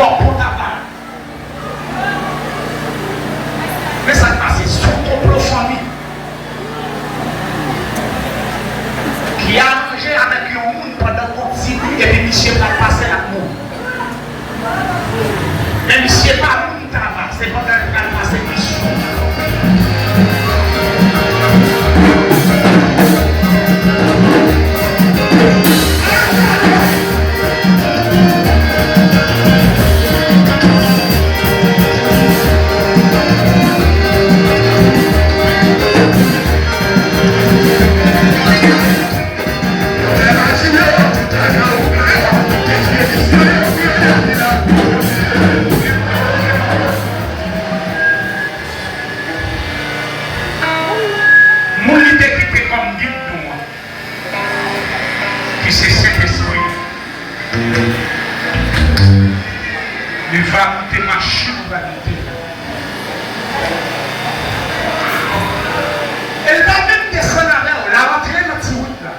fort pour tabac. Mais ça passe sur complot famille. Qui a mangé avec un monde pendant qu'on dit et puis monsieur va passer la mort. Mais monsieur pas monde tabac, c'est pendant qu'il va passer mission. Elle va même descendre avec la rentrée dans cette route là.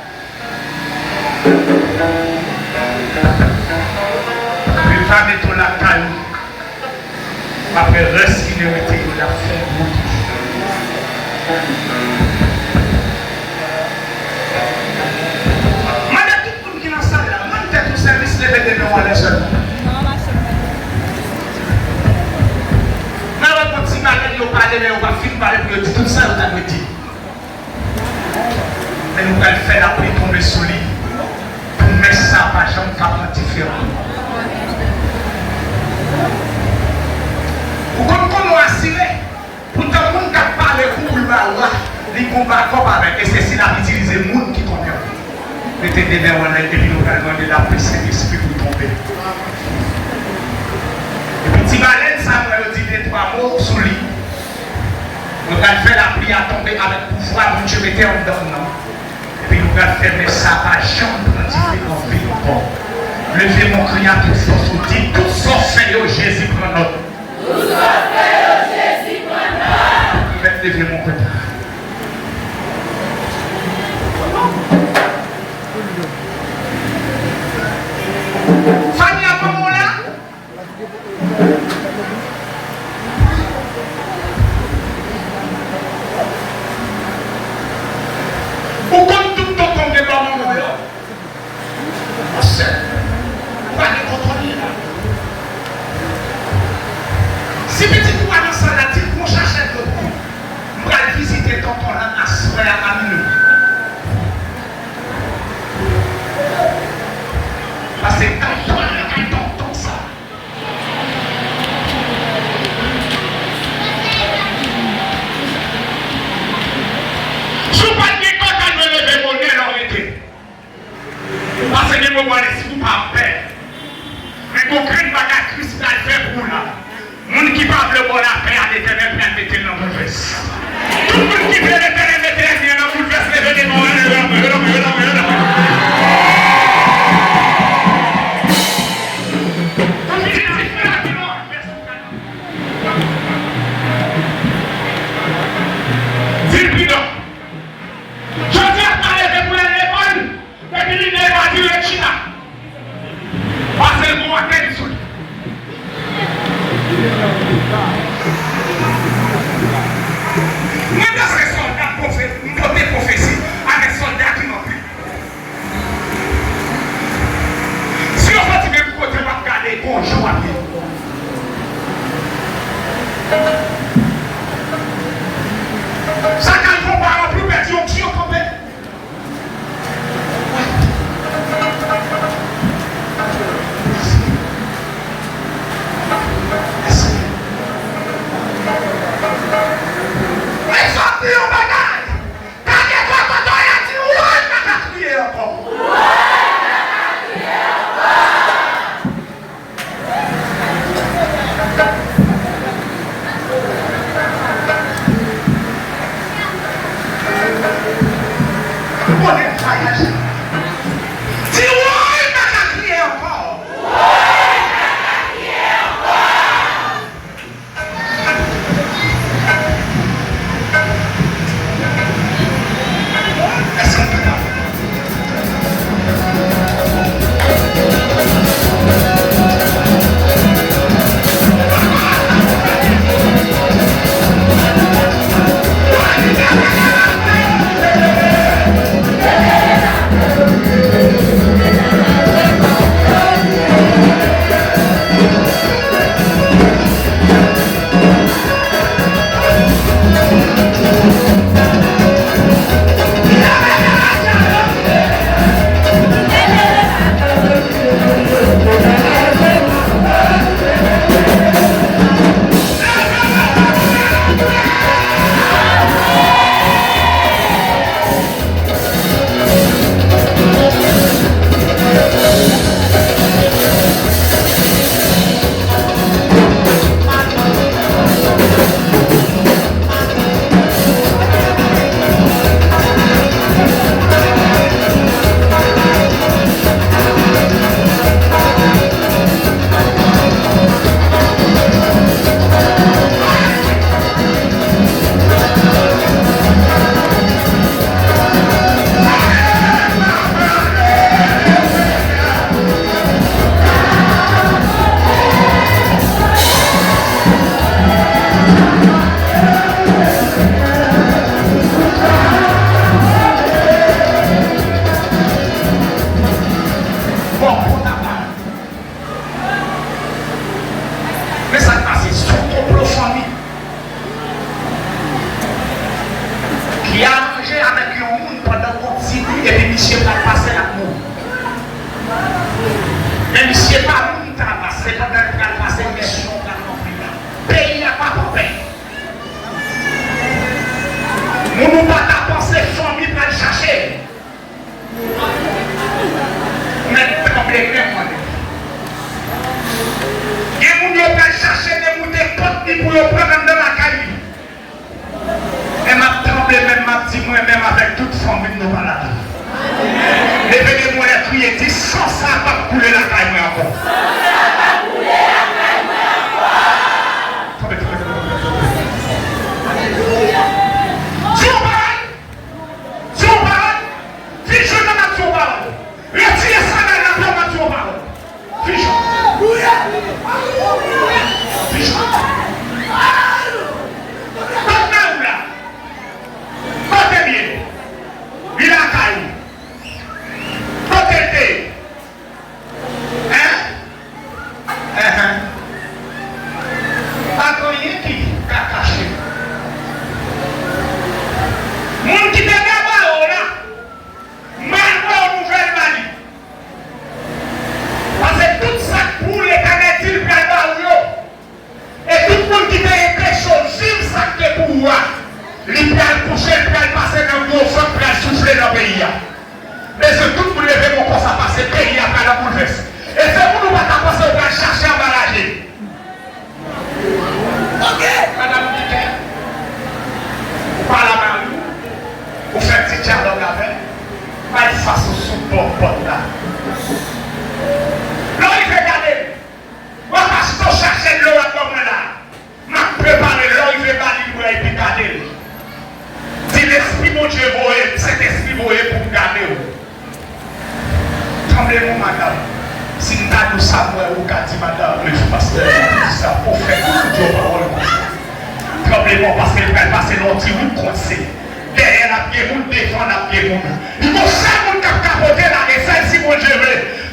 Elle va mettre la caillou. Après reste qui mérite de la faire route. Madame tout le monde qui est dans la salle là, moi je suis au service de l'événement à la seule. Nous parler, mais on va finir par parler pour tout ça, on a dit. Mais nous allons faire la pluie tomber sur lui. Pour mettre ça par jambe capable différent. Pour qu'on nous assure, pour tout le monde qui parle pour le baroua, les combats comme avec, et c'est si la utiliser le monde qui connaît. Mettez des mains en l'air et puis nous allons demander la paix, c'est l'esprit pour tomber. Et puis, si baleine, ça va dire les trois mots sur lui. Nous allons faire la prière tomber avec le pouvoir de Dieu mettre en dedans. Et puis nous allons faire ça par jambe différent vie encore. Levez mon cri à toute force, vous dites, tout sorcier Jésus prend notre. Tout sorcier Jésus prend notre. Faites lever mon cri. Fanny à ce moment-là. Ou comme tout ton tombe de blanc, mon là. On va les contrôler là. Si petit coup à l'ensemble là, dit qu'on cherche un autre coup, on va visiter tonton là à ce moment-là à nous. Parce que tonton ça. Parce que les moments si vous pas paix. Mais qu'on crée une bagarre Christ va faire pour là. Monde qui parle le bon la paix à l'éternel vient mettre dans le veste. Tout le monde qui veut l'éternel mettre dans le veste, levez les mains. Parce que vous m'avez dit mais dans ce soir, Mais monsieur pas mon temps passé, pendant le temps passé, mission dans le pays n'a pas pour paix. Nous ne pas ta pensée famille pour aller chercher. Mais complètement. Et nous ne pas chercher des moutons pour nous prendre dans la caille. Et m'a tremblé même m'a dit moi-même avec toute famille nous pas là. Levez-moi les crier, dit sans ça va couler la caille moi encore. Il faut ça, mon cap capoter la recette si mon Dieu veut.